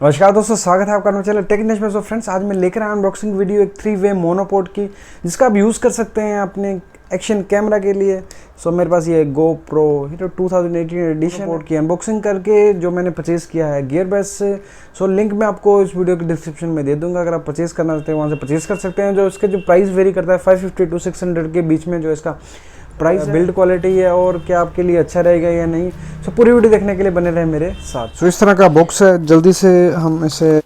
नमस्कार दोस्तों, स्वागत है आपका मेरे चैनल टेक इंडस्ट्री में। सो फ्रेंड्स, आज मैं लेकर आया अनबॉक्सिंग वीडियो एक 3-वे मोनोपोड की, जिसका आप यूज़ कर सकते हैं अपने एक्शन कैमरा के लिए। सो मेरे पास ये GoPro Hero 2018 एडिशन की अनबॉक्सिंग करके जो मैंने परचेज़ किया है गियरबेस से। सो लिंक मैं आपको इस वीडियो के डिस्क्रिप्शन में दे दूंगा। अगर आप परचेज़ करना चाहते हैं वहाँ से परचेज़ कर सकते हैं। जो इसके जो प्राइस वेरी करता है 550 to 600 के बीच में जो इसका प्राइस, बिल्ड क्वालिटी है और क्या आपके लिए अच्छा रहेगा या नहीं। सो पूरी वीडियो देखने के लिए बने रहे मेरे साथ। सो इस तरह का बॉक्स है, जल्दी से हम इसे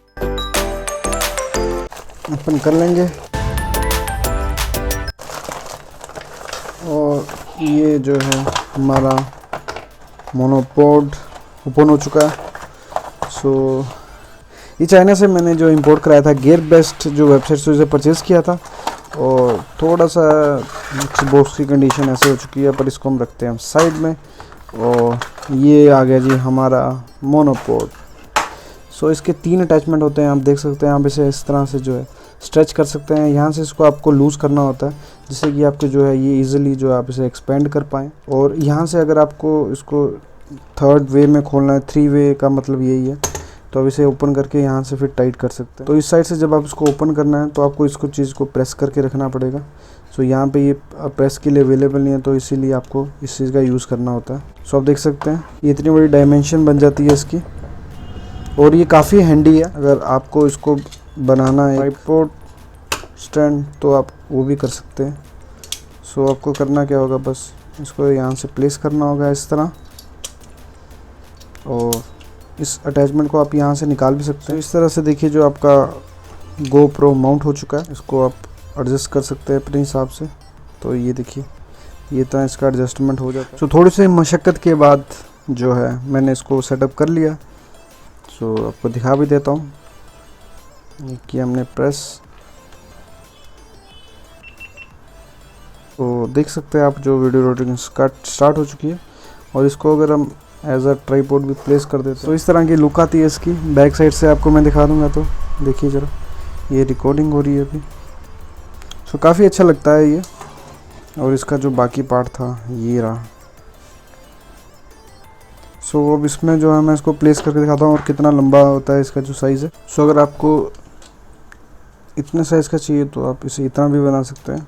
ओपन कर लेंगे। और ये जो है हमारा मोनोपोड ओपन हो चुका है। सो ये चाइना से मैंने जो इंपोर्ट कराया था गियरबेस्ट जो वेबसाइट से उसे परचेज़ किया था। और थोड़ा सा बॉक्स की कंडीशन ऐसे हो चुकी है, पर इसको हम रखते हैं साइड में। और ये आ गया जी हमारा मोनोपोड। सो इसके 3 अटैचमेंट होते हैं, आप देख सकते हैं। आप इसे इस तरह से जो है स्ट्रेच कर सकते हैं। यहाँ से इसको आपको लूज़ करना होता है, जिससे कि आपके जो है ये इजीली जो आप इसे एक्सपेंड कर पाएँ। और यहाँ से अगर आपको इसको 3rd वे में खोलना है, 3 वे का मतलब यही है, तो अब इसे ओपन करके यहाँ से फिर टाइट कर सकते हैं। तो इस साइड से जब आप इसको ओपन करना है तो आपको इसको चीज़ को प्रेस करके रखना पड़ेगा। सो यहाँ पे ये प्रेस के लिए अवेलेबल नहीं है, तो इसीलिए आपको इस चीज़ का यूज़ करना होता है। सो आप देख सकते हैं ये इतनी बड़ी डायमेंशन बन जाती है इसकी, और ये काफ़ी हैंडी है। अगर आपको इसको बनाना है ट्राइपॉड स्टैंड तो आप वो भी कर सकते हैं। सो आपको करना क्या होगा, बस इसको यहाँ से प्लेस करना होगा इस तरह, और इस अटैचमेंट को आप यहाँ से निकाल भी सकते हैं। इस तरह से देखिए जो आपका GoPro माउंट हो चुका है, इसको आप एडजस्ट कर सकते हैं अपने हिसाब से। तो ये देखिए ये तरह इसका एडजस्टमेंट हो जाता है। सो थोड़ी सी मशक्क़त के बाद जो है मैंने इसको सेटअप कर लिया। सो आपको दिखा भी देता हूँ कि हमने प्रेस, तो देख सकते हैं आप जो वीडियो रिकॉर्डिंग स्टार्ट हो चुकी है। और इसको अगर हम एज अ ट्राइपॉड भी प्लेस कर देते हैं तो इस तरह की लुक आती है इसकी। बैक साइड से आपको मैं दिखा दूंगा, तो देखिए ज़रा ये रिकॉर्डिंग हो रही है अभी। सो काफ़ी अच्छा लगता है ये। और इसका जो बाकी पार्ट था ये रहा। सो अब इसमें जो है मैं इसको प्लेस करके दिखाता हूँ और कितना लंबा होता है इसका जो साइज़ है। सो अगर आपको इतने साइज़ का चाहिए तो आप इसे इतना भी बना सकते हैं।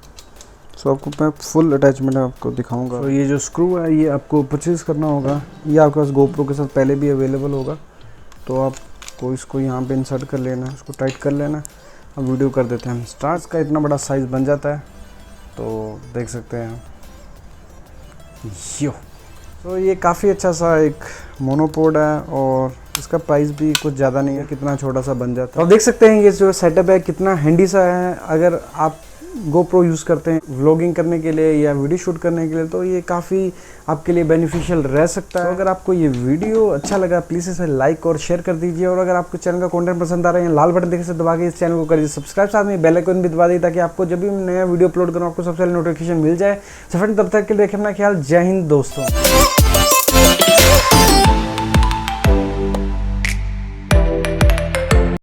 सो आपको मैं फुल अटैचमेंट आपको दिखाऊंगा। तो ये जो स्क्रू है ये आपको परचेज़ करना होगा। ये आपके पास GoPro के साथ पहले भी अवेलेबल होगा, तो आपको इसको यहाँ पे इंसर्ट कर लेना है, इसको टाइट कर लेना है। अब वीडियो कर देते हैं हम स्टार्ट। का इतना बड़ा साइज़ बन जाता है, तो देख सकते हैं यो। तो ये काफ़ी अच्छा सा एक मोनोपोड है, और इसका प्राइस भी कुछ ज़्यादा नहीं है, कितना छोटा सा बन जाता है। आप देख सकते हैं ये जो सेटअप है कितना हैंडी सा है। अगर आप GoPro यूज़ करते हैं व्लॉगिंग करने के लिए या वीडियो शूट करने के लिए, तो ये काफ़ी आपके लिए बेनिफिशियल रह सकता है। तो अगर आपको ये वीडियो अच्छा लगा प्लीज़ इसे लाइक और शेयर कर दीजिए। और अगर आपको चैनल का कंटेंट पसंद आ रहा है, लाल बटन देखे से दबा के इस चैनल को करिए सब्सक्राइब, साथ में बेल आइकन भी दबा दीजिए, ताकि आपको जब भी नया वीडियो अपलोड करूँ आपको सबसे पहले नोटिफिकेशन मिल जाए। तो फ्रेंड तब तक के लिए रखें अपना ख्याल। जय हिंद दोस्तों।